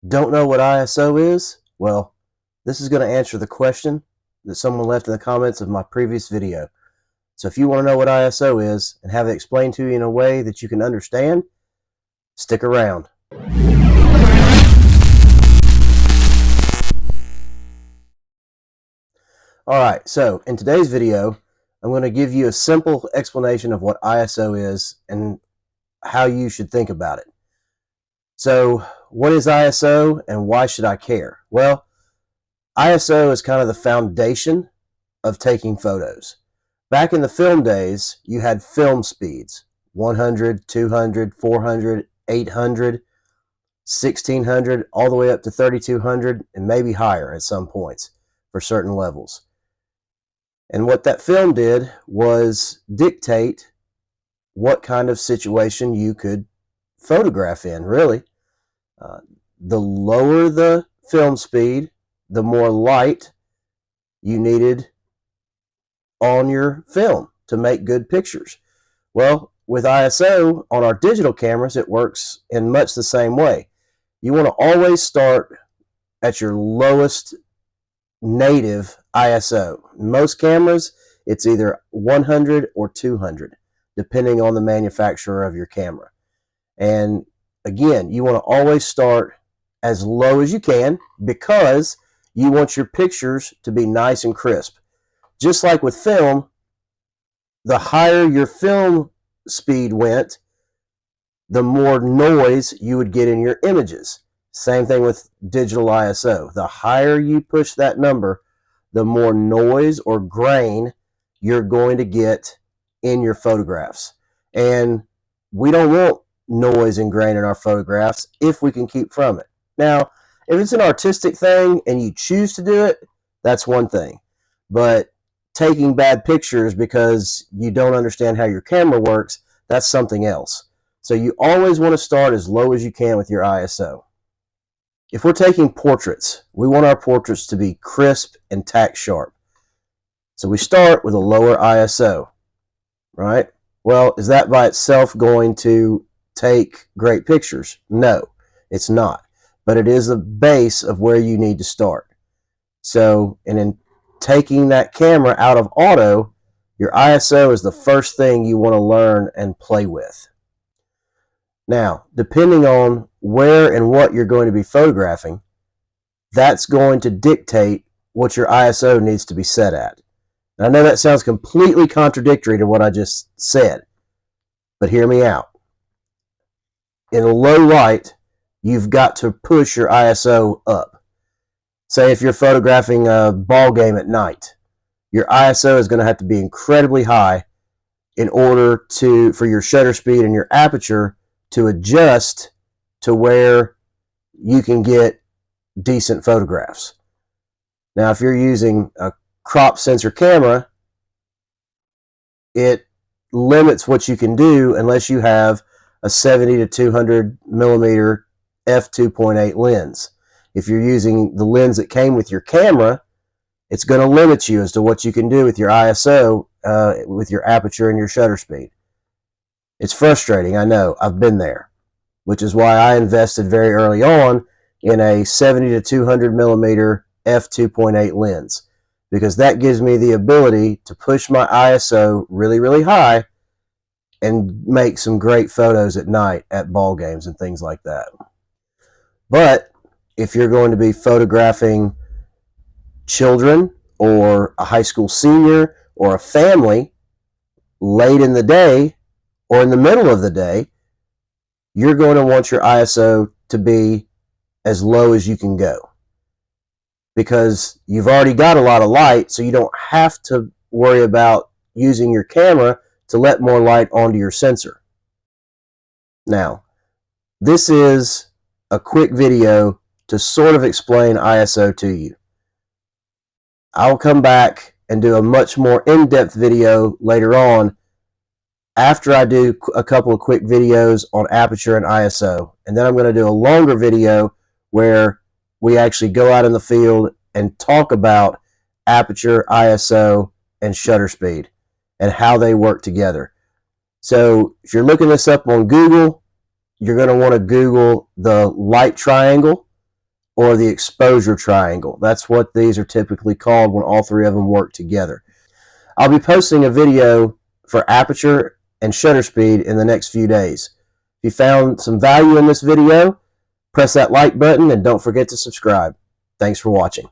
Don't know what ISO is? Well, this is going to answer the question that someone left in the comments of my previous video. So if you want to know what ISO is and have it explained to you in a way that you can understand, stick around. Alright, so in today's video, I'm going to give you a simple explanation of what ISO is and how you should think about it. So, what is ISO and why should I care? Well, ISO is kind of the foundation of taking photos. Back in the film days, you had film speeds 100, 200, 400, 800, 1600, all the way up to 3200, and maybe higher at some points for certain levels. And what that film did was dictate what kind of situation you could photograph in, really. The lower the film speed, the more light you needed on your film to make good pictures. Well, with ISO on our digital cameras, it works in much the same way. You want to always start at your lowest native ISO. Most cameras, it's either 100 or 200, depending on the manufacturer of your camera. And again, you want to always start as low as you can because you want your pictures to be nice and crisp. Just like with film, the higher your film speed went, the more noise you would get in your images. Same thing with digital ISO. The higher you push that number, the more noise or grain you're going to get in your photographs. And we don't want noise and grain in our photographs if we can keep from it. Now, if it's an artistic thing and you choose to do it, that's one thing. But taking bad pictures because you don't understand how your camera works, that's something else. So you always want to start as low as you can with your ISO. If we're taking portraits, we want our portraits to be crisp and tack sharp. So we start with a lower ISO, right? Well, is that by itself going to take great pictures? No, it's not. But it is the base of where you need to start. So, and in taking that camera out of auto, your ISO is the first thing you want to learn and play with. Now, depending on where and what you're going to be photographing, that's going to dictate what your ISO needs to be set at. And I know that sounds completely contradictory to what I just said, but hear me out. In a low light, you've got to push your ISO up. Say if you're photographing a ball game at night, your ISO is going to have to be incredibly high in order for your shutter speed and your aperture to adjust to where you can get decent photographs. Now, if you're using a crop sensor camera, it limits what you can do unless you have a 70 to 200 millimeter f2.8 lens. If you're using the lens that came with your camera, it's going to limit you as to what you can do with your ISO, with your aperture and your shutter speed. It's frustrating, I know. I've been there, which is why I invested very early on in a 70 to 200 millimeter f2.8 lens, because that gives me the ability to push my ISO really, really high and make some great photos at night at ball games and things like that. But if you're going to be photographing children or a high school senior or a family late in the day or in the middle of the day, you're going to want your ISO to be as low as you can go, because you've already got a lot of light, so you don't have to worry about using your camera to let more light onto your sensor. Now, this is a quick video to sort of explain ISO to you. I'll come back and do a much more in-depth video later on after I do a couple of quick videos on aperture and ISO. And then I'm going to do a longer video where we actually go out in the field and talk about aperture, ISO, and shutter speed and how they work together. So if you're looking this up on Google, you're going to want to Google the light triangle, or the exposure triangle. That's what these are typically called when all three of them work together. I'll be posting a video for aperture and shutter speed in the next few days. If you found some value in this video, press that like button and don't forget to subscribe. Thanks for watching.